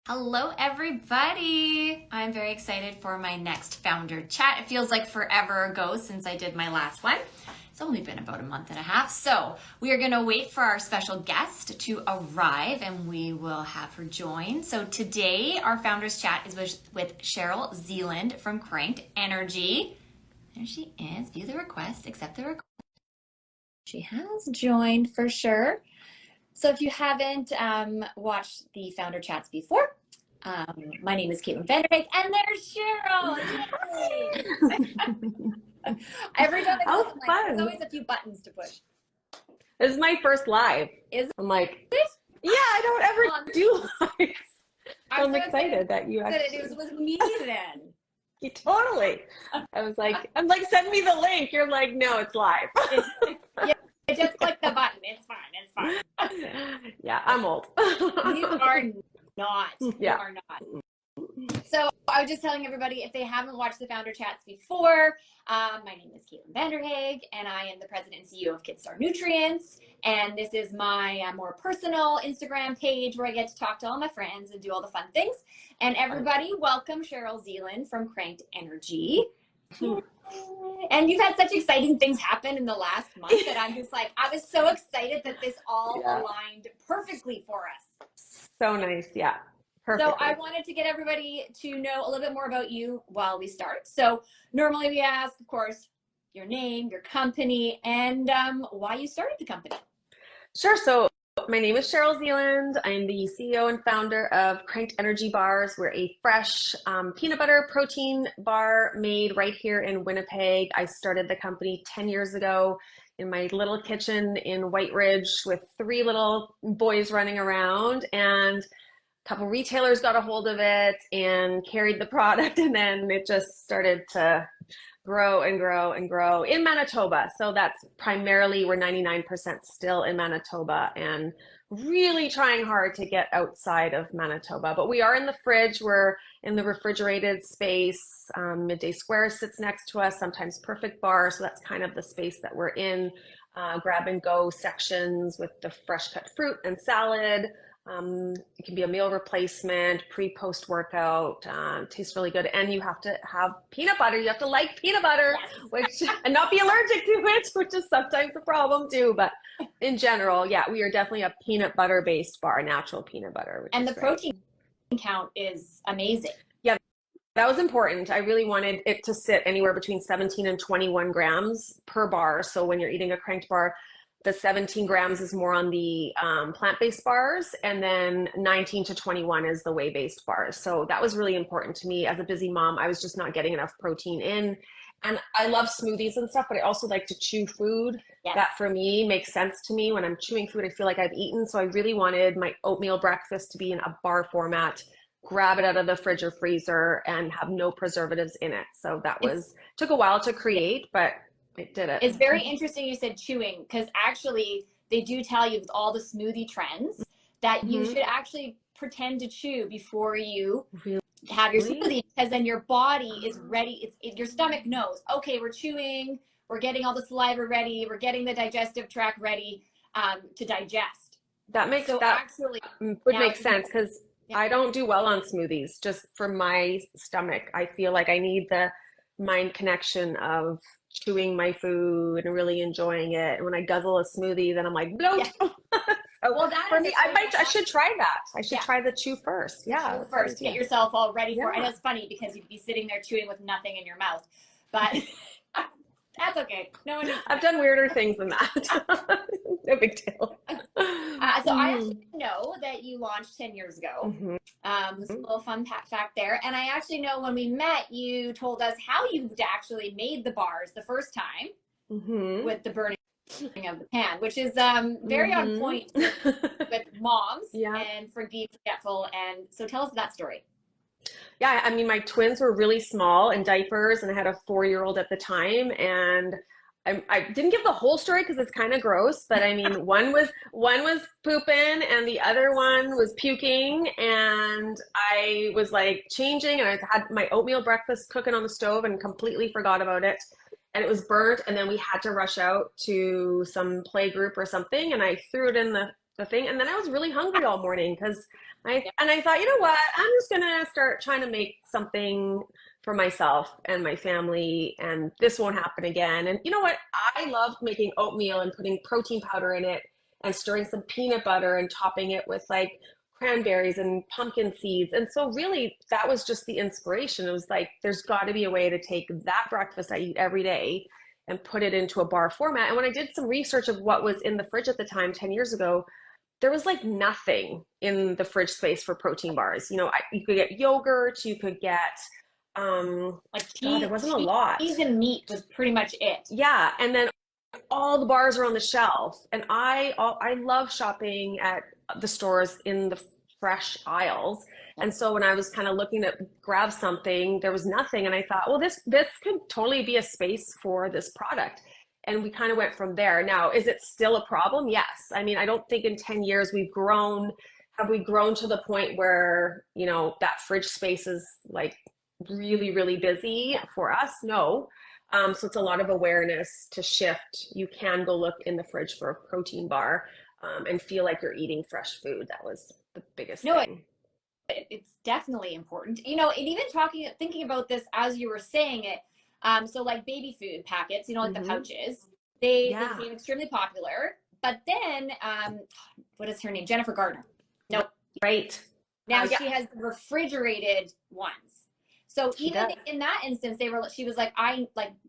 Hello, everybody. I'm very excited for my next founder chat. It feels like forever ago since I did my last one. It's only been about a month and a half. So we are going to wait for our special guest to arrive and we will have her join. So today our founders chat is with Cheryl Zealand from Cranked Energy. There she is. View the request, accept the request. She has joined for sure. So if you haven't watched the founder chats before, my name is Caitlyn and there's Cheryl. Yay! Every time I go, there's always a few buttons to push. This is my first live. I'm like, yeah, I don't ever do live. I'm excited that you actually. It was me then. You totally. I'm like, send me the link. You're like, no, it's live. Yeah. Just click the button. It's fine. It's fine. Yeah, I'm old. You are not. Yeah. You are not. So I was just telling everybody, if they haven't watched the founder chats before, my name is Caitlyn Vanderhaeg, and I am the president and CEO of Kidstar Nutrients. And this is my more personal Instagram page where I get to talk to all my friends and do all the fun things. And everybody, welcome Cheryl Zealand from Cranked Energy. And you've had such exciting things happen in the last month that I'm just like, I was so excited that this all aligned perfectly for us. So nice. Yeah. Perfect. So I wanted to get everybody to know a little bit more about you while we start. So normally we ask, of course, your name, your company, and why you started the company. Sure. So my name is Cheryl Zealand. I'm the CEO and founder of Cranked Energy Bars. We're a fresh peanut butter protein bar made right here in Winnipeg. I started the company 10 years ago in my little kitchen in White Ridge with 3 little boys running around, and a couple retailers got a hold of it and carried the product, and then it just started to grow and grow and grow in Manitoba. So that's primarily, we're 99% still in Manitoba and really trying hard to get outside of Manitoba. But we are in the fridge, we're in the refrigerated space. Midday Square sits next to us, sometimes Perfect Bar. So that's kind of the space that we're in. Grab and go sections with the fresh cut fruit and salad. It can be a meal replacement, pre-post workout, tastes really good. And you have to have peanut butter. You have to like peanut butter, and not be allergic to it, which is sometimes a problem too. But in general, yeah, we are definitely a peanut butter based bar, natural peanut butter. And the protein count is amazing. Yeah, that was important. I really wanted it to sit anywhere between 17 and 21 grams per bar. So when you're eating a cranked bar, the 17 grams is more on the plant-based bars, and then 19 to 21 is the whey-based bars. So that was really important to me. As a busy mom, I was just not getting enough protein in. And I love smoothies and stuff, but I also like to chew food. Yes. That for me makes sense to me. When I'm chewing food, I feel like I've eaten. So I really wanted my oatmeal breakfast to be in a bar format, grab it out of the fridge or freezer, and have no preservatives in it. So that took a while to create, but it did it. It's very interesting you said chewing, because actually they do tell you with all the smoothie trends that you should actually pretend to chew before you have your smoothie, because then your body is ready. Your stomach knows, okay, we're chewing, we're getting all the saliva ready, we're getting the digestive tract ready to digest. That makes would make sense, because I don't do well on smoothies. Just for my stomach, I feel like I need the mind connection of chewing my food and really enjoying it. And when I guzzle a smoothie, then I'm like, no. Yeah. Well, that for me, I should try that. I should try the chew first. Yeah. Chew first, get yourself all ready for it. I know it's funny because you'd be sitting there chewing with nothing in your mouth, but that's okay. No one. I've done weirder things than that. No big deal. So I actually know that you launched 10 years ago. There's a little fun fact there. And I actually know when we met, you told us how you actually made the bars the first time with the burning of the pan, which is very on point with moms and for being forgetful. And so tell us that story. Yeah, I mean, my twins were really small in diapers, and I had a 4-year-old at the time, and I didn't give the whole story because it's kind of gross, but I mean, one was pooping and the other one was puking, and I was like changing, and I had my oatmeal breakfast cooking on the stove and completely forgot about it. And it was burnt, and then we had to rush out to some play group or something, and I threw it in the the thing. And then I was really hungry all morning I thought, you know what? I'm just gonna start trying to make something for myself and my family, and this won't happen again. And you know what? I love making oatmeal and putting protein powder in it and stirring some peanut butter and topping it with like cranberries and pumpkin seeds. And so really that was just the inspiration. It was like, there's got to be a way to take that breakfast I eat every day and put it into a bar format. And when I did some research of what was in the fridge at the time, 10 years ago, there was like nothing in the fridge space for protein bars. You know, you could get yogurt, you could get, like God, there wasn't a lot. Cheese and meat was pretty much it. Yeah. And then all the bars are on the shelf. And I love shopping at the stores in the fresh aisles. And so when I was kind of looking to grab something, there was nothing. And I thought, well, this could totally be a space for this product. And we kind of went from there. Now, is it still a problem? Yes. I mean, I don't think in 10 years we've grown. Have we grown to the point where, you know, that fridge space is like really, really busy for us? No. So it's a lot of awareness to shift. You can go look in the fridge for a protein bar and feel like you're eating fresh food. That was the biggest thing. It's definitely important. You know, and even thinking about this as you were saying it, so like baby food packets, you know, like the pouches, they became extremely popular. But then, what is her name? Jennifer Gardner. Nope. Right. Now she has the refrigerated ones. So even in that instance, she was like,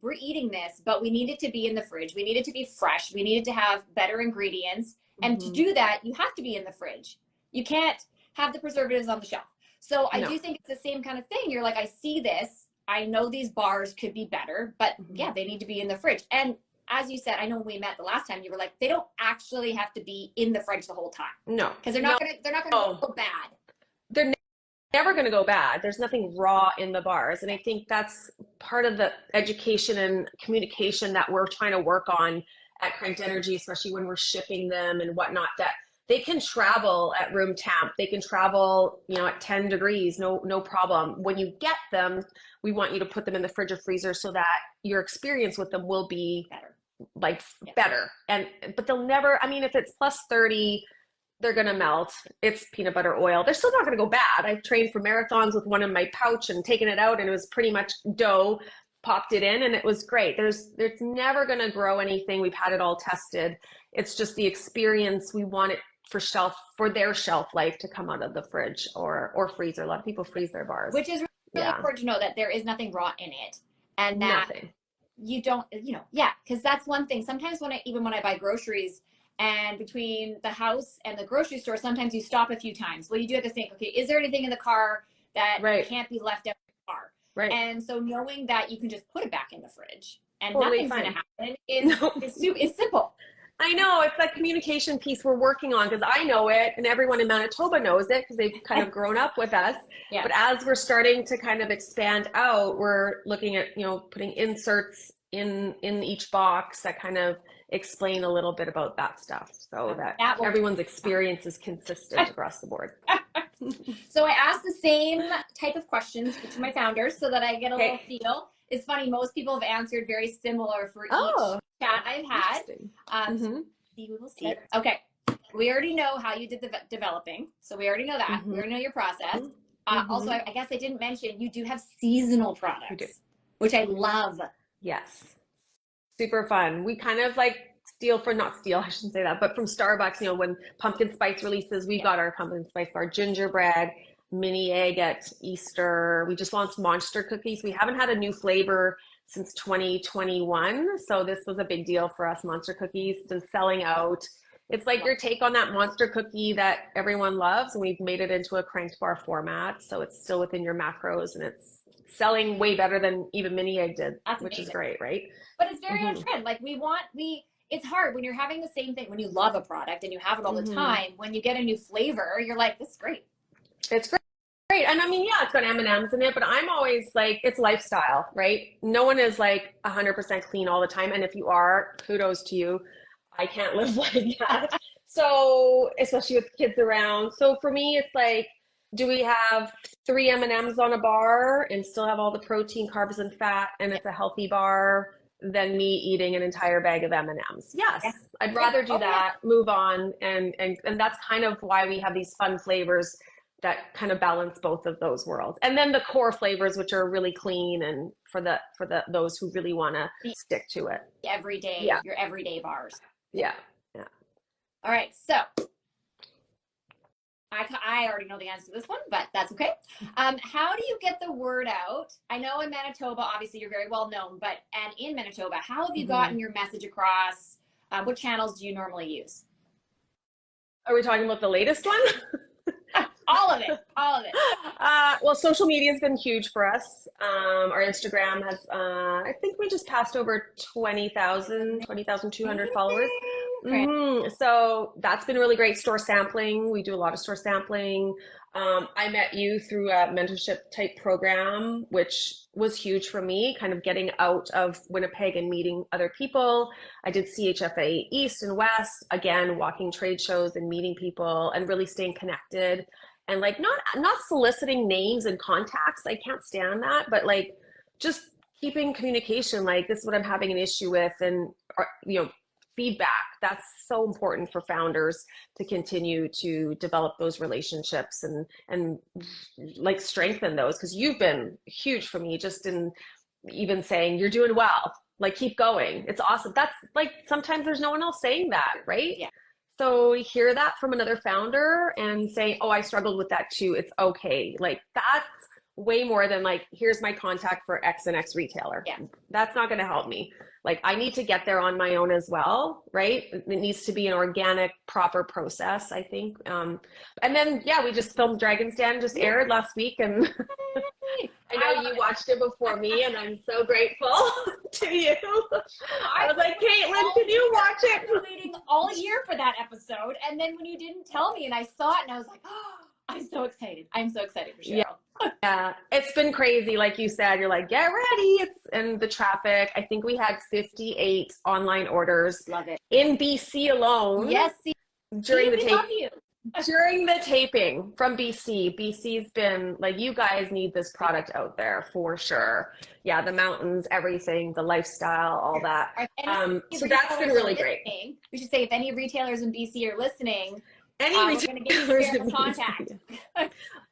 we're eating this, but we need it to be in the fridge. We need it to be fresh. We need it to have better ingredients. And to do that, you have to be in the fridge. You can't have the preservatives on the shelf. So I do think it's the same kind of thing. You're like, I see this. I know these bars could be better, but yeah, they need to be in the fridge. And as you said, I know when we met the last time, you were like, they don't actually have to be in the fridge the whole time. No. Because they're not gonna go bad. They're never going to go bad. There's nothing raw in the bars. And I think that's part of the education and communication that we're trying to work on at Cranked Energy, especially when we're shipping them and whatnot, that they can travel at room temp. They can travel, you know, at 10 degrees, no problem. When you get them, we want you to put them in the fridge or freezer so that your experience with them will be better. But they'll never, I mean, if it's plus 30, they're going to melt. It's peanut butter oil. They're still not going to go bad. I've trained for marathons with one in my pouch and taken it out, and it was pretty much dough, popped it in, and it was great. There's never going to grow anything. We've had it all tested. It's just the experience. We want it for their shelf life to come out of the fridge or freezer. A lot of people freeze their bars. Which is really important to know, that there is nothing raw in it. And that you don't, you know, because that's one thing. Sometimes when I buy groceries, and between the house and the grocery store, sometimes you stop a few times. Well, you do have to think, okay, is there anything in the car that can't be left out in the car? Right. And so knowing that you can just put it back in the fridge and nothing's going to happen is simple. I know, it's that communication piece we're working on, because I know it and everyone in Manitoba knows it because they've kind of grown up with us. Yeah. But as we're starting to kind of expand out, we're looking at, you know, putting inserts in each box that kind of explain a little bit about that stuff, so that everyone's experience is consistent across the board. So I asked the same type of questions to my founders so that I get a little feel. It's funny, most people have answered very similar for each chat I've had. We will see. Okay, we already know how you did the developing, so we already know that. We already know your process. Also, I guess I didn't mention, you do have seasonal products, which I love. Yes. Super fun. We kind of like not steal, I shouldn't say that, but from Starbucks, you know, when pumpkin spice releases, we got our pumpkin spice bar, gingerbread, mini egg at Easter. We just launched monster cookies. We haven't had a new flavor since 2021. So this was a big deal for us, monster cookies. It's been selling out. It's like your take on that monster cookie that everyone loves. And we've made it into a cranked bar format. So it's still within your macros, and it's selling way better than even mini egg did, which is great, right? But it's very on trend. Like it's hard when you're having the same thing, when you love a product and you have it all the time, when you get a new flavor, you're like, this is great. It's great. And I mean, it's got M&Ms in it, but I'm always like, it's lifestyle, right? No one is like 100% clean all the time. And if you are, kudos to you. I can't live like that. So, especially with kids around. So for me, it's like, do we have 3 M&Ms on a bar and still have all the protein, carbs, and fat, and it's a healthy bar than me eating an entire bag of M&Ms? Yes, I'd rather do that, move on, and that's kind of why we have these fun flavors that kind of balance both of those worlds. And then the core flavors, which are really clean and for those who really want to stick to it. Everyday, your everyday bars. Yeah. All right, so I already know the answer to this one, but that's okay. How do you get the word out? I know in Manitoba, obviously you're very well known, and in Manitoba, how have you gotten your message across? What channels do you normally use? Are we talking about the latest one? All of it. Well, social media has been huge for us. Our Instagram has, I think we just passed over 20,200 followers. So that's been really great. Store sampling. We do a lot of store sampling. I met you through a mentorship type program, which was huge for me, kind of getting out of Winnipeg and meeting other people. I did CHFA East and West, again, walking trade shows and meeting people and really staying connected. And like not soliciting names and contacts. I can't stand that, but like just keeping communication, like this is what I'm having an issue with, and feedback. That's so important for founders to continue to develop those relationships and like strengthen those, because you've been huge for me just in even saying you're doing well, like keep going. It's awesome. That's like sometimes there's no one else saying that, right? Yeah. So hear that from another founder and say, oh, I struggled with that too. It's okay. Like that's way more than like, here's my contact for X and X retailer. Yeah. That's not going to help me. Like I need to get there on my own as well, right? It needs to be an organic, proper process, I think. And then, yeah, we just filmed Dragon's Den, just aired last week, and I know you watched it before me, and I'm so grateful to you. I was like, Caitlyn, can you watch it? I've been waiting all year for that episode, and then when you didn't tell me and I saw it, and I was like, oh, I'm so excited. I'm so excited for Cheryl. Yeah, it's been crazy. Like you said, you're like, get ready. And the traffic, I think we had 58 online orders. Love it. In BC alone. Yes. During the taping from BC. BC's been like, you guys need this product out there for sure. Yeah, the mountains, everything, the lifestyle, all that. So that's been really great. We should say if any retailers in BC are listening, we're going to give you Cheryl's contact.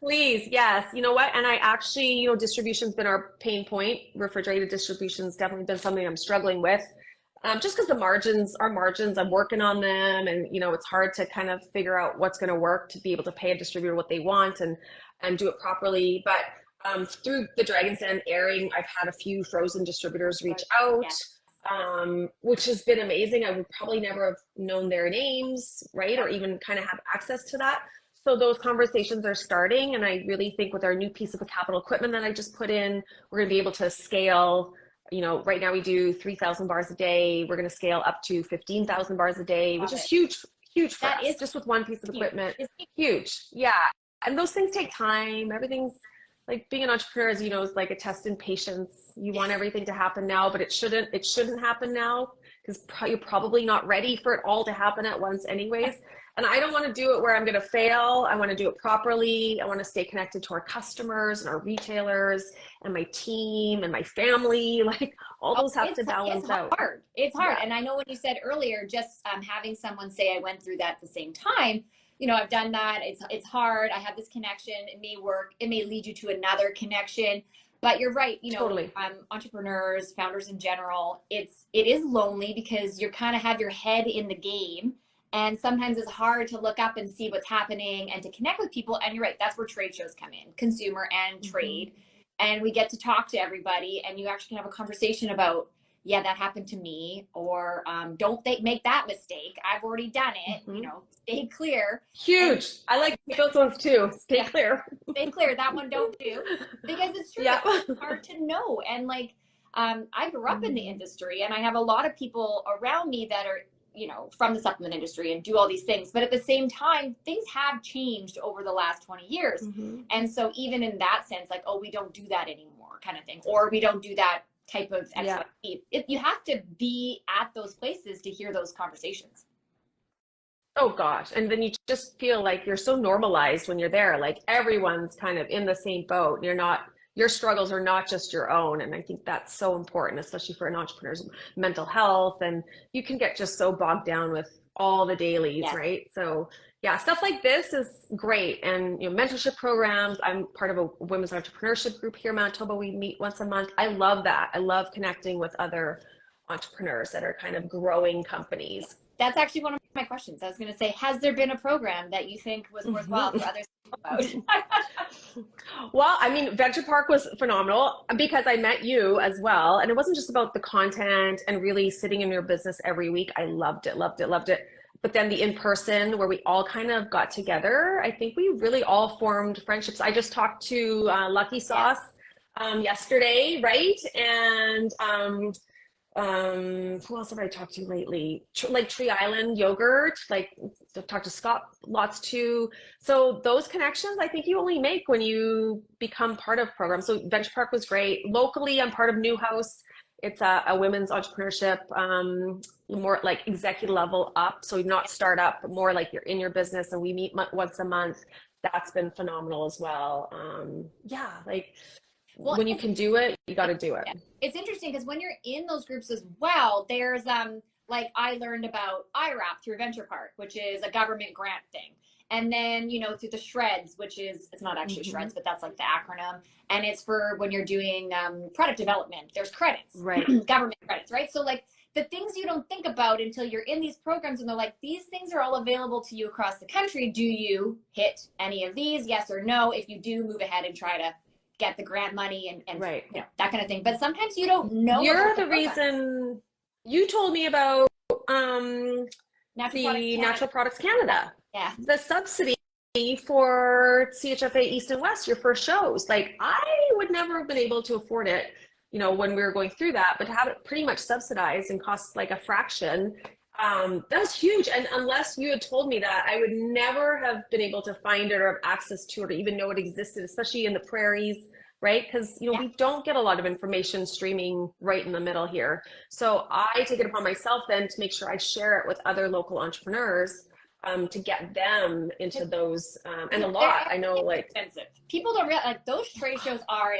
Please, yes. You know what? And I actually, distribution's been our pain point. Refrigerated distribution's definitely been something I'm struggling with. Just because our margins, I'm working on them, and it's hard to kind of figure out what's going to work to be able to pay a distributor what they want and do it properly. But through the Dragon's Den airing, I've had a few frozen distributors reach out. Yes. Which has been amazing. I would probably never have known their names, right? Or even kind of have access to that. So those conversations are starting. And I really think with our new piece of capital equipment that I just put in, we're going to be able to scale. Right now we do 3,000 bars a day. We're going to scale up to 15,000 bars a day, which is huge for us. Just with one piece of equipment. Huge. Yeah. And those things take time. Everything's like being an entrepreneur, as you know, is like a test in patience. You want everything to happen now, but it shouldn't happen now, because you're probably not ready for it all to happen at once anyways. And I don't want to do it where I'm going to fail. I want to do it properly. I want to stay connected to our customers and our retailers and my team and my family. Like all those have to balance out. It's hard. Yeah. And I know when you said earlier, just having someone say I went through that at the same time, I've done that. It's hard. I have this connection. It may work. It may lead you to another connection. But you're right. Totally. Entrepreneurs, founders in general, it is lonely because you kind of have your head in the game. And sometimes it's hard to look up and see what's happening and to connect with people. And you're right. That's where trade shows come in, consumer and trade. And we get to talk to everybody, and you actually can have a conversation about, yeah, that happened to me, or don't make that mistake. I've already done it. Stay clear. Huge. I like those ones too. Stay clear. Stay clear. That one don't do, because it's true. Yeah. It's hard to know. And like, I grew up in the industry, and I have a lot of people around me that are, from the supplement industry and do all these things. But at the same time, things have changed over the last 20 years. And so even in that sense, like, oh, we don't do that anymore kind of thing, or we don't do that type of XYZ. You have to be at those places to hear those conversations. Oh gosh. And then you just feel like you're so normalized when you're there, like everyone's kind of in the same boat. You're not your struggles are not just your own. And I think that's so important, especially for an entrepreneur's mental health. And you can get just so bogged down with all the dailies, Yes. right? So yeah, stuff like this is great. And mentorship programs. I'm part of a women's entrepreneurship group here in Manitoba. We meet once a month. I love that. I love connecting with other entrepreneurs that are kind of growing companies. That's actually one of my questions. I was going to say, has there been a program that you think was worthwhile for others to know about? Well, I mean, Venture Park was phenomenal because I met you as well. And it wasn't just about the content and really sitting in your business every week. I loved it, loved it, loved it. But then the in-person where we all kind of got together, I think we really all formed friendships. I just talked to Lucky Sauce yesterday, right? And who else have I talked to lately? Like Tree Island Yogurt, like I've talked to Scott lots too. So those connections, I think you only make when you become part of programs. So Venture Park was great. Locally, I'm part of New House. It's a women's entrepreneurship, more like executive level up. So not startup, but more like you're in your business, and we meet once a month. That's been phenomenal as well. Yeah, like when you can do it, you got to do it. Yeah. It's interesting because when you're in those groups as well, there's like I learned about IRAP through Venture Park, which is a government grant thing. And then, through the Shreds, which is, it's not actually Shreds, but that's like the acronym. And it's for when you're doing product development, there's credits, right? Government credits, right? So like the things you don't think about until you're in these programs and they're like, these things are all available to you across the country. Do you hit any of these? Yes or no? If you do, move ahead and try to get the grant money and right. That kind of thing. But sometimes you don't know. You're the reason you told me about Natural Products Canada. Yeah. The subsidy for CHFA East and West, your first shows. Like I would never have been able to afford it, when we were going through that, but to have it pretty much subsidized and cost like a fraction, that was huge. And unless you had told me that, I would never have been able to find it or have access to it or even know it existed, especially in the prairies, right? Because, we don't get a lot of information streaming right in the middle here. So I take it upon myself then to make sure I share it with other local entrepreneurs to get them into those. And a lot, I know, like expensive. People don't realize like those trade shows are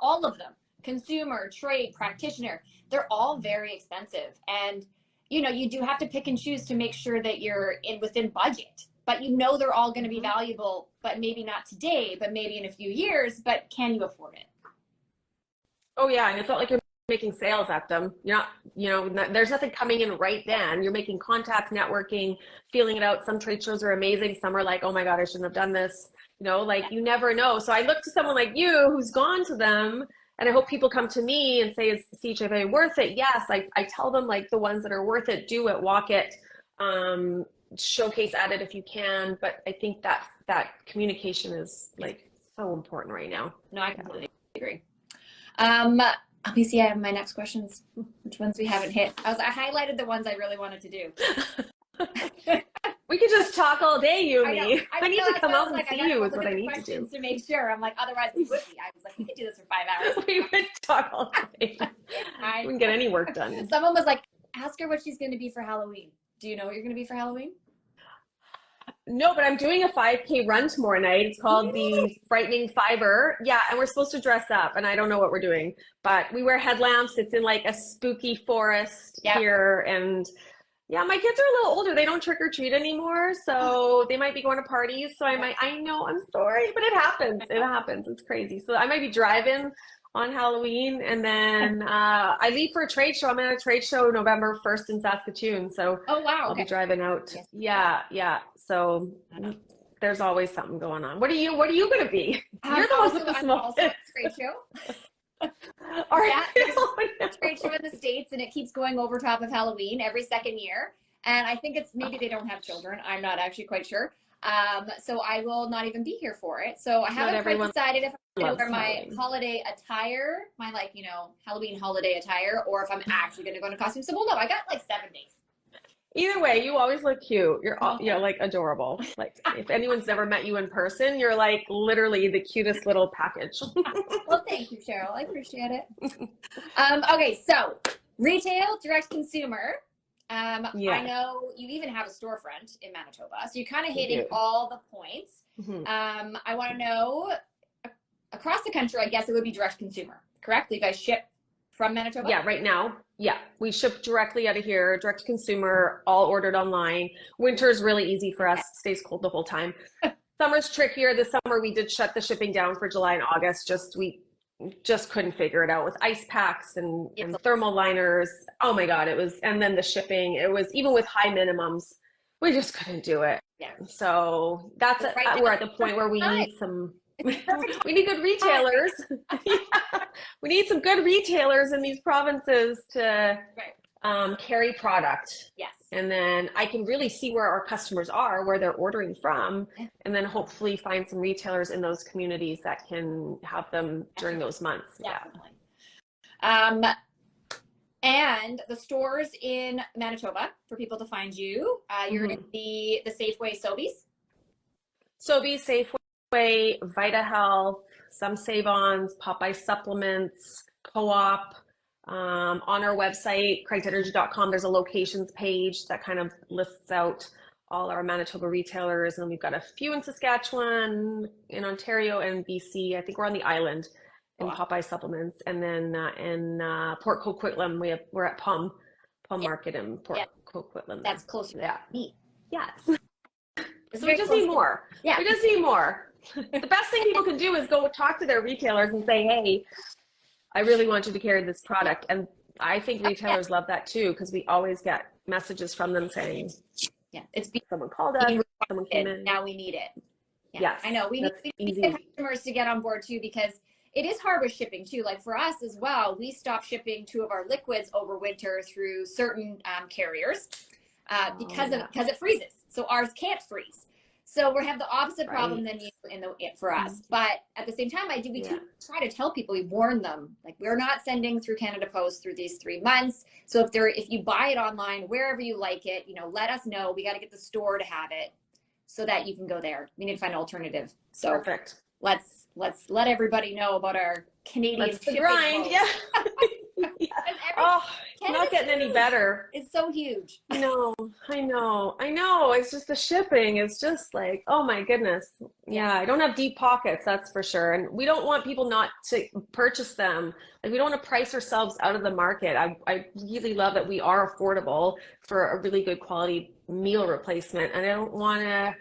all of them, consumer, trade, practitioner, they're all very expensive. And you do have to pick and choose to make sure that you're within budget, but they're all going to be valuable, but maybe not today, but maybe in a few years, but can you afford it? Oh yeah. And it's not like you're making sales at them. You're not, there's nothing coming in right then. You're making contacts, networking, feeling it out. Some trade shows are amazing. Some are like, oh my God, I shouldn't have done this. You never know. So I look to someone like you who's gone to them. And I hope people come to me and say, is CHFA worth it? Yes. I tell them like the ones that are worth it, do it, walk it, showcase at it if you can. But I think that communication is like so important right now. No, I completely agree. Let me see. I have my next questions. Which ones we haven't hit? I highlighted the ones I really wanted to do. We could just talk all day, you and me. I need to come out and see you is what I need to do. To make sure. I'm like, otherwise we would be. I was like, we could do this for 5 hours. We would talk all day. We wouldn't get any work done. Someone was like, ask her what she's going to be for Halloween. Do you know what you're going to be for Halloween? No, but I'm doing a 5K run tomorrow night. It's called the Frightening Fiver. Yeah, and we're supposed to dress up, and I don't know what we're doing, but we wear headlamps. It's in like a spooky forest here, and yeah, my kids are a little older. They don't trick or treat anymore, so they might be going to parties. So I know, I'm sorry, but it happens. It happens. It's crazy. So I might be driving on Halloween, and then I leave for a trade show. I'm at a trade show November 1st in Saskatoon. So I'll be driving out. Yes. Yeah. So there's always something going on. What are you going to be? You're the one with the small kids. Trade show. Yeah, trade show in the States, and it keeps going over top of Halloween every second year. And I think it's maybe they don't have children. I'm not actually quite sure. So I will not even be here for it. So I haven't quite decided if I'm going to wear my holiday attire, my Halloween holiday attire, or if I'm actually going to go in a costume. So we'll know. I got like 7 days. Either way, you always look cute. You're like adorable. Like if anyone's never met you in person, you're like literally the cutest little package. Well, thank you, Cheryl. I appreciate it. Okay, so retail, direct consumer. I know you even have a storefront in Manitoba, so you're kind of hitting all the points. I want to know a across the country, I guess it would be direct consumer, correct? You guys ship from Manitoba? Yeah, right now, yeah, we ship directly out of here, direct to consumer, all ordered online. Winter is really easy for us, stays cold the whole time. Summer's trickier. This summer we did shut the shipping down for July and August. We just couldn't figure it out with ice packs and thermal liners. Oh my God, it was, and then the shipping, it was, even with high minimums, we just couldn't do it. Yeah. So that's we're at the point where we need some, we need good retailers. Yeah. We need some good retailers in these provinces to carry product. Yes. And then I can really see where our customers are, where they're ordering from, and then hopefully find some retailers in those communities that can have them during those months. Definitely. And the stores in Manitoba for people to find you, you're in the Safeway Sobeys. Sobeys, Safeway, Vita Health, some Save-Ons, Popeye Supplements, Co-op. On our website, crankedenergy.com, there's a locations page that kind of lists out all our Manitoba retailers. And we've got a few in Saskatchewan, in Ontario, and BC. I think we're on the island in Popeye Supplements. And then in Port Coquitlam, we're at Palm Market in Port Coquitlam. That's closer to me. Yes. So we just need more. Yeah. We just need more. The best thing people can do is go talk to their retailers and say, hey, I really want you to carry this product. And I think retailers love that too, because we always get messages from them saying, it's someone called us, someone came in. Now we need it. Yeah, yes, I know. We need the customers to get on board too, because it is hard with shipping too. Like for us as well, we stopped shipping 2 of our liquids over winter through certain carriers because it freezes. So ours can't freeze. So we have the opposite problem than you for us. But at the same time, we do try to tell people, we warn them, like, we're not sending through Canada Post through these 3 months. So if you buy it online, wherever you like it, let us know. We got to get the store to have it so that you can go there. We need to find an alternative. So perfect. Let's let everybody know about our Canadian shipping grind. Yeah. Not getting any better. It's so huge. No, I know. It's just the shipping. It's just like, oh my goodness. Yeah, I don't have deep pockets, that's for sure. And we don't want people not to purchase them. Like, we don't want to price ourselves out of the market. I really love that we are affordable for a really good quality meal replacement. And I don't want to,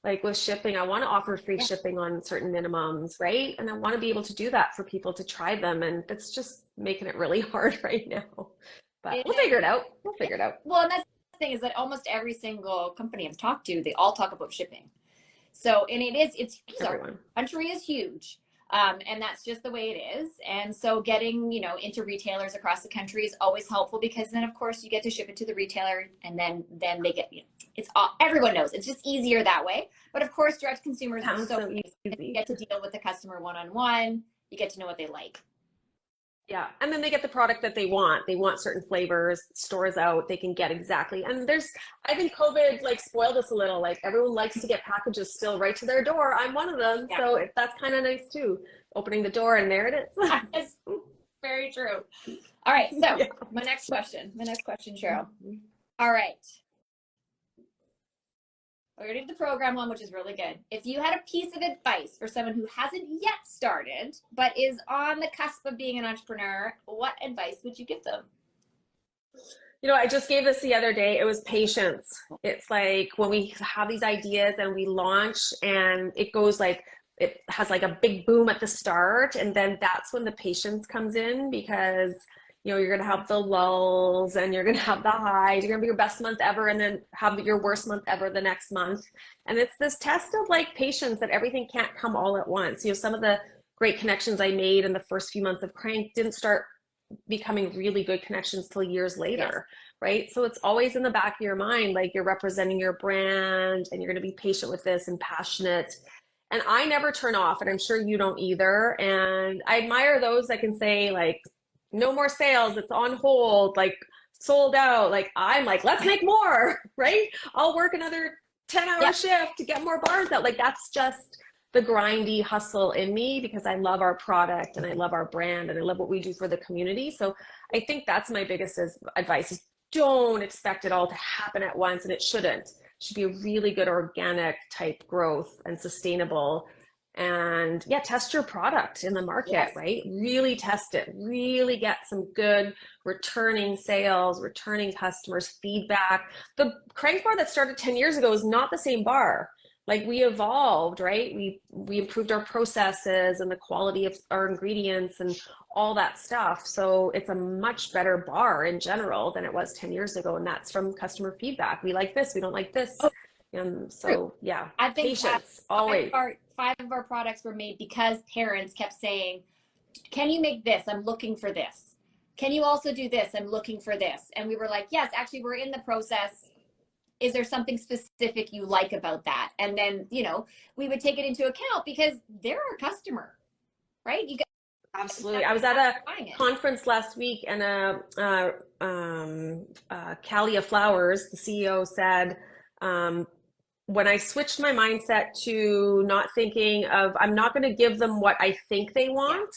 like with shipping, I want to offer free shipping on certain minimums, right? And I want to be able to do that for people to try them. And it's just making it really hard right now. But we'll figure it out. Well, and that's the thing, is that almost every single company I've talked to, they all talk about shipping. So, and it's our country is huge. And that's just the way it is. And so getting, into retailers across the country is always helpful, because then of course you get to ship it to the retailer, and then they get, it's all, everyone knows it's just easier that way. But of course, direct consumers are so easy. You get to deal with the customer one-on-one. You get to know what they like. Yeah. And then they get the product that they want. They want certain flavors, stores out, they can get exactly. And I think COVID spoiled us a little. Like, everyone likes to get packages still right to their door. I'm one of them. Yeah. So that's kind of nice too. Opening the door and there it is. That's very true. All right. So my next question, Cheryl. All right. We're going to do the program one, which is really good. If you had a piece of advice for someone who hasn't yet started, but is on the cusp of being an entrepreneur, what advice would you give them? I just gave this the other day. It was patience. It's like when we have these ideas and we launch, and it goes it has a big boom at the start. And then that's when the patience comes in, because you're going to have the lulls and you're going to have the highs. You're going to be your best month ever and then have your worst month ever the next month. And it's this test of patience, that everything can't come all at once. Some of the great connections I made in the first few months of Crank didn't start becoming really good connections till years later, right? So it's always in the back of your mind, you're representing your brand and you're going to be patient with this and passionate. And I never turn off, and I'm sure you don't either. And I admire those that can say no more sales, it's on hold, sold out. I'm let's make more, right? I'll work another 10-hour shift to get more bars out. That's just the grindy hustle in me, because I love our product and I love our brand and I love what we do for the community. So I think that's my biggest advice, is don't expect it all to happen at once, and it shouldn't. It should be a really good organic type growth and sustainable. And yeah, test your product in the market, Yes. right? Really test it, really get some good returning sales, returning customers, feedback. The crank bar that started 10 years ago is not the same bar. Like, we evolved, right? We improved our processes and the quality of our ingredients and all that stuff. So it's a much better bar in general than it was 10 years ago. And that's from customer feedback. We like this, we don't like this. Oh, So yeah, I think patience always. five of our products were made because parents kept saying, can you make this? I'm looking for this. Can you also do this? I'm looking for this. And we were like, yes, actually, we're in the process. Is there something specific you like about that? And then, you know, we would take it into account because they're our customer, right? You Absolutely. I was at a conference last week, and Calia Flowers, the CEO, said, when I switched my mindset to not thinking of, I'm not going to give them what I think they want,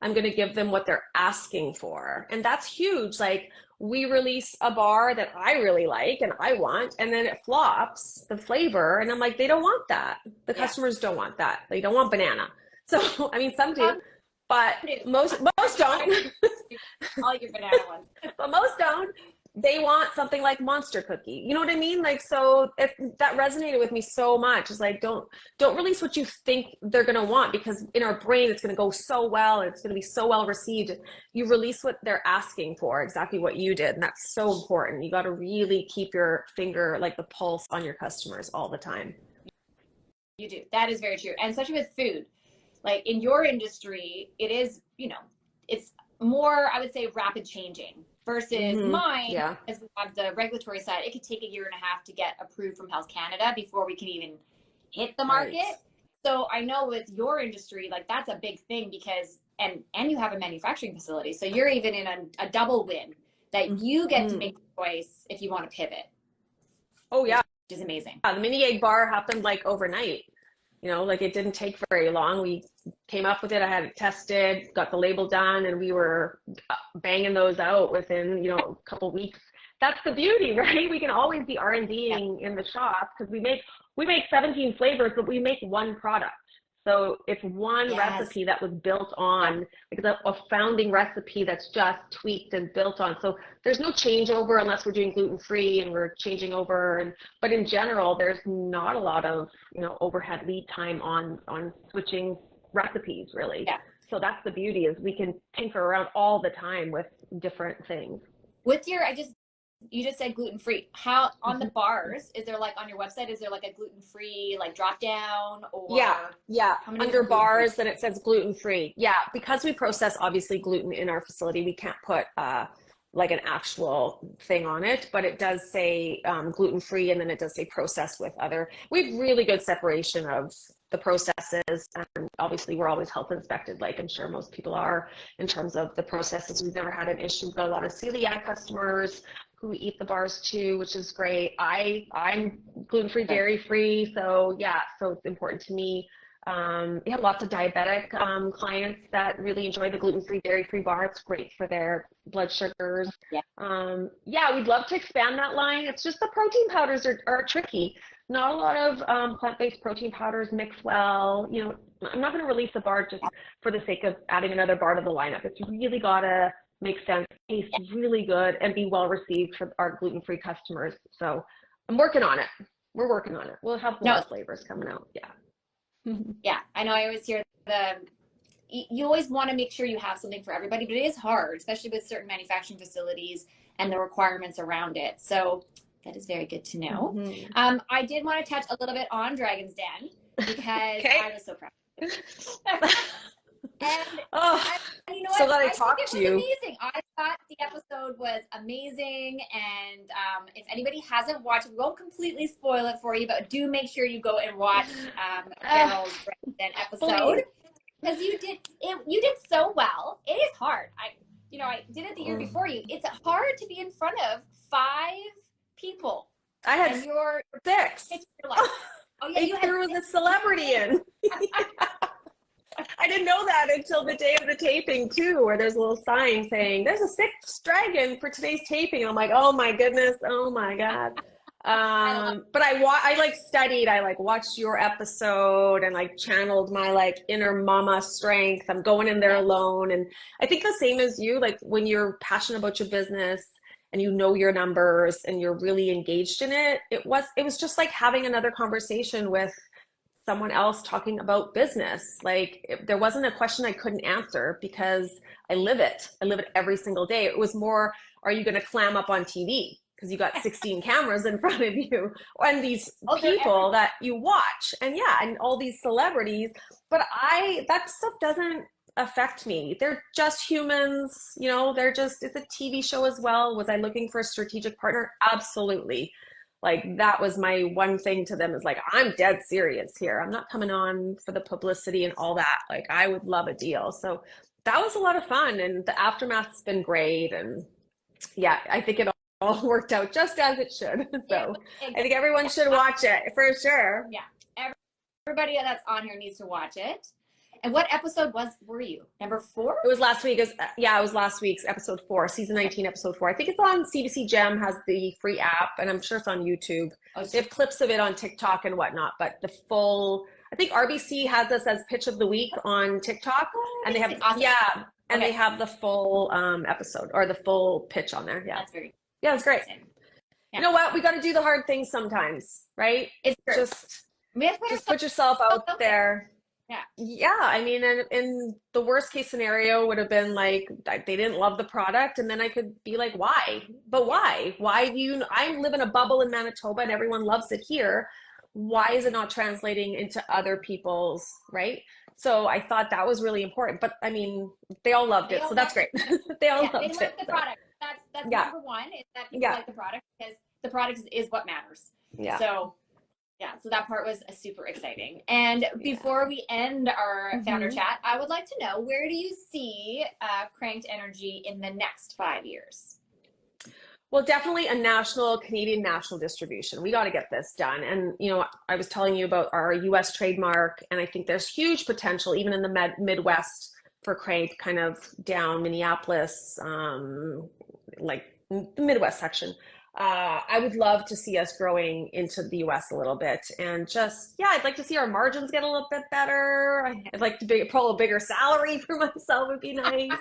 I'm going to give them what they're asking for. And that's huge. Like, we release a bar that I really like and I want, and then it flops, the flavor. And I'm like, they don't want that. The customers don't want that. They don't want banana. So, I mean, some do, but most don't. All your banana ones. But most don't. They want something like Monster Cookie. You know what I mean? Like, so that resonated with me so much. It's like, don't release what you think they're going to want, because in our brain, it's going to go so well, and it's going to be so well received. You release what they're asking for, exactly what you did. And that's so important. You got to really keep your finger, like the pulse, on your customers all the time. You do. That is very true. And especially with food, like in your industry, it is, you know, it's more, I would say, rapid changing. Versus mine, as we have the regulatory side, it could take 1.5 years to get approved from Health Canada before we can even hit the market. Right. So I know with your industry, like, that's a big thing, because, and you have a manufacturing facility. So you're even in a double win that you get to make the choice if you want to pivot. Oh yeah. Which is amazing. Yeah, the mini egg bar happened like overnight. You know, like, it didn't take very long. We came up with it. I had it tested, got the label done, and we were banging those out within, you know, a couple weeks. That's the beauty, right? We can always be R&Ding in the shop, because we make 17 flavors, but we make one product. So it's one recipe that was built on, like a founding recipe that's just tweaked and built on. So there's no changeover unless we're doing gluten-free and we're changing over. But in general, there's not a lot of, you know, overhead lead time on switching recipes, really. Yeah. So that's the beauty, is we can tinker around all the time with different things. With your, you just said gluten-free. How on the bars, is there, like, on your website, is there like a gluten-free like drop down, or yeah under bars then it says gluten-free. Yeah, because we process obviously gluten in our facility, we can't put like an actual thing on it, but it does say gluten-free, and then it does say processed with other. We have really good separation of the processes, and obviously we're always health inspected, like I'm sure most people are, in terms of the processes. We've never had an issue. We've got a lot of celiac customers who eat the bars too, which is great. I'm gluten-free, dairy-free, so yeah, so it's important to me. We have lots of diabetic clients that really enjoy the gluten-free, dairy-free bar. It's great for their blood sugars. Yeah, we'd love to expand that line. It's just the protein powders are tricky. Not a lot of plant-based protein powders mix well. You know, I'm not going to release a bar just for the sake of adding another bar to the lineup. It's really got to make sense, taste really good, and be well received for our gluten-free customers. So I'm working on it. We're working on it. We'll have more flavors coming out. Yeah, I know. I always hear you always want to make sure you have something for everybody, but it is hard, especially with certain manufacturing facilities and the requirements around it. So that is very good to know. I did want to touch a little bit on Dragon's Den, because I was so proud. And you know, so glad I talked to you. Amazing. I thought the episode was amazing, and if anybody hasn't watched, we won't completely spoil it for you, but do make sure you go and watch Cheryl's episode, because you did so well. It is hard. I did it the year before you. It's hard to be in front of 5 people. I had 6. You threw the celebrity in. I didn't know that until the day of the taping too, where there's a little sign saying there's a 6th dragon for today's taping. I'm like, oh my goodness, oh my God. But I like studied, I like watched your episode and like channeled my like inner mama strength. I'm going in there Yeah. alone. And I think the same as you, like when you're passionate about your business and you know your numbers and you're really engaged in it, it was just like having another conversation with someone else talking about business. Like there wasn't a question I couldn't answer because I live it. I live it every single day. It was more, are you going to clam up on TV? Because you got 16 cameras in front of you and these people that you watch and yeah, and all these celebrities. But that stuff doesn't affect me. They're just humans, it's a TV show as well. Was I looking for a strategic partner? Absolutely. Like that was my one thing to them is like, I'm dead serious here. I'm not coming on for the publicity and all that. Like I would love a deal. So that was a lot of fun and the aftermath's been great. And yeah, I think it all worked out just as it should. So I think everyone should watch it for sure. Yeah. Everybody that's on here needs to watch it. And what episode were you? Number 4? It was last week. It was last week's episode 4, season 19, episode 4. I think it's on CBC Gem, has the free app, and I'm sure it's on YouTube. They have clips of it on TikTok and whatnot, but the full, I think RBC has us as pitch of the week on TikTok, and they have, awesome. And they have the full episode or the full pitch on there. Yeah. It's great. Yeah. You know what? We got to do the hard things sometimes, right? It's true. Just put yourself out there. Yeah. I mean, in the worst case scenario would have been like, they didn't love the product. And then I could be like, why? But why? I live in a bubble in Manitoba and everyone loves it here. Why is it not translating into other people's, right? So I thought that was really important. But I mean, they all loved it. So that's great. They all loved it. They liked the product. That's number one, is that people like the product because the product is what matters. Yeah. So that part was super exciting. And before we end our founder chat, I would like to know, where do you see Cranked Energy in the next 5 years? Well, definitely a Canadian national distribution. We got to get this done. And, I was telling you about our US trademark, and I think there's huge potential even in the Midwest for Crank, kind of down Minneapolis, like the Midwest section. I would love to see us growing into the US a little bit and I'd like to see our margins get a little bit better. I'd like to pull a bigger salary for myself would be nice.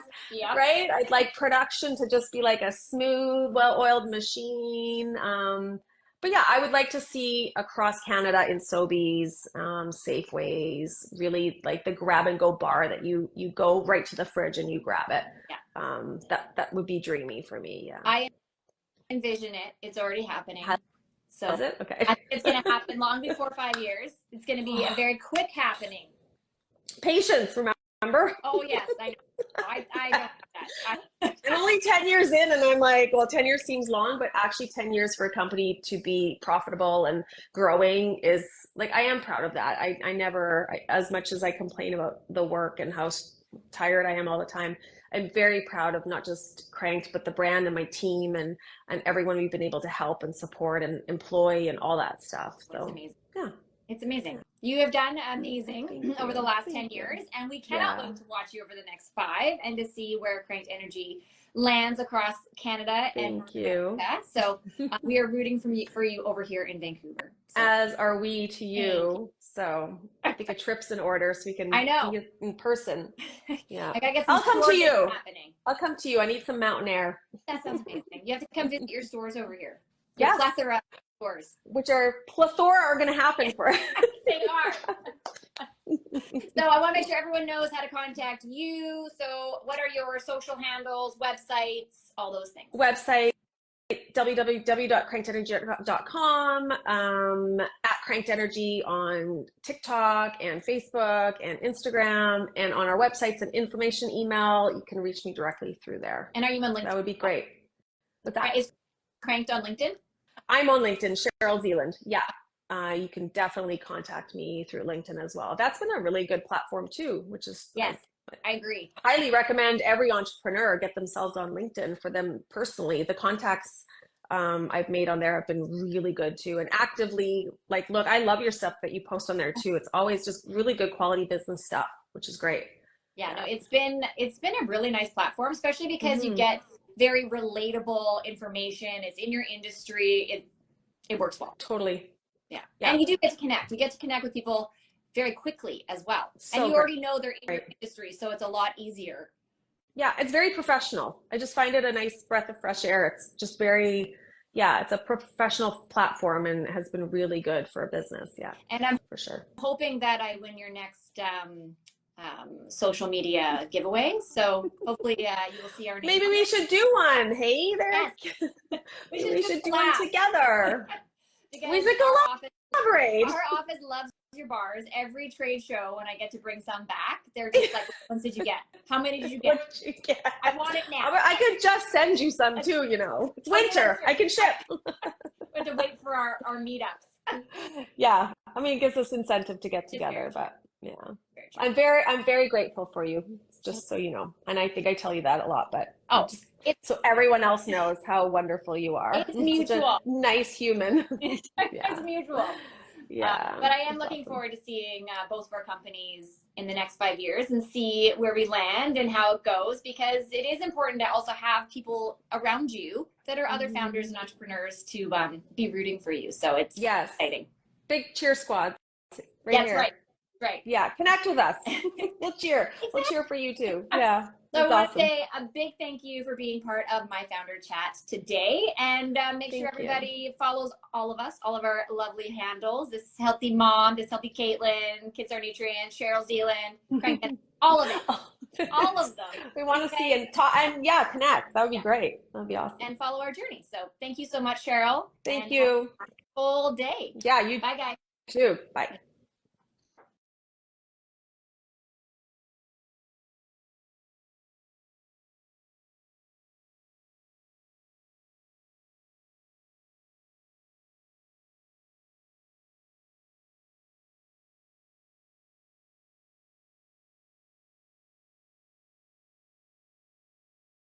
Right? I'd like production to just be like a smooth, well-oiled machine. But yeah, I would like to see across Canada in Sobeys, Safeways, really like the grab and go bar that you go right to the fridge and you grab it. That would be dreamy for me. Yeah. I envision it. It's already happening. So is it? Okay. I think it's going to happen long before 5 years. It's going to be a very quick happening. Patience, remember? Oh yes, I know. I know that. I'm only 10 years in and I'm like, well, 10 years seems long, but actually 10 years for a company to be profitable and growing is like, I am proud of that. As much as I complain about the work and how tired I am all the time, I'm very proud of not just Cranked, but the brand and my team and everyone we've been able to help and support and employ and all that stuff. So it's amazing. Yeah. It's amazing. You have done amazing over the last 10 years, and we cannot wait to watch you over the next 5 and to see where Cranked Energy lands across Canada and America. So we are rooting for you over here in Vancouver. So. As are we to you. So I think a trip's in order so we can be in person. Yeah. I'll come to you. I'll come to you. I need some mountain air. That sounds amazing. You have to come visit your stores over here. Yeah. Plethora of stores. Which are going to happen for us. They are. So I want to make sure everyone knows how to contact you. So what are your social handles, websites, all those things? Website, www.crankedenergy.com, at Cranked Energy on TikTok and Facebook and Instagram, and on our websites and information email. You can reach me directly through there. And are you on LinkedIn? That would be great. With that, is Cranked on LinkedIn? I'm on LinkedIn, Cheryl Zealand. Yeah. You can definitely contact me through LinkedIn as well. That's been a really good platform too, which is I agree. Highly recommend every entrepreneur get themselves on LinkedIn for them personally. The contacts I've made on there have been really good too. And actively, like, look, I love your stuff that you post on there too. It's always just really good quality business stuff, which is great. Yeah, no, it's been a really nice platform, especially because you get very relatable information. It's in your industry. it works well. Totally. Yeah. Yeah. And you do get to connect. You get to connect with people very quickly as well. So and you great. already know their industry, so it's a lot easier. Yeah, it's very professional. I just find it a nice breath of fresh air. It's just very, yeah, it's a professional platform and has been really good for a business. Yeah, And I'm for sure. hoping that I win your next social media giveaway. So hopefully you will see our name. Maybe we should do one. Hey there. Yes. We should do one together. Because We should collaborate. Our office loves your bars. Every trade show, when I get to bring some back, they're just like, "Which ones did you get? How many did you get? What did you get? I want it now." I could just send you some too, you know. It's winter. I can ship. We have to wait for our meetups. Yeah. I mean, it gives us incentive to get together, but yeah. I'm very grateful for you, just so you know. And I think I tell you that a lot, but so everyone else knows how wonderful you are. It's mutual. Nice human. It's mutual. Yeah. But I am looking forward to seeing both of our companies in the next 5 years and see where we land and how it goes, because it is important to also have people around you that are other founders and entrepreneurs to be rooting for you. So it's exciting. Big cheer squad. That's here. Right. Yeah, connect with us. We'll cheer. We'll cheer for you too. Yeah. So I want to say a big thank you for being part of my founder chat today, and make sure everybody follows all of us, all of our lovely handles. This Healthy Mom, This Healthy Caitlyn, Kids Are Nutrient, Cheryl Zealand, all of it, all of them. We want to see and talk and connect. That would be great. That would be awesome. And follow our journey. So thank you so much, Cheryl. Thank you. Have a full day. Yeah, you. Bye, guys. Too. Bye.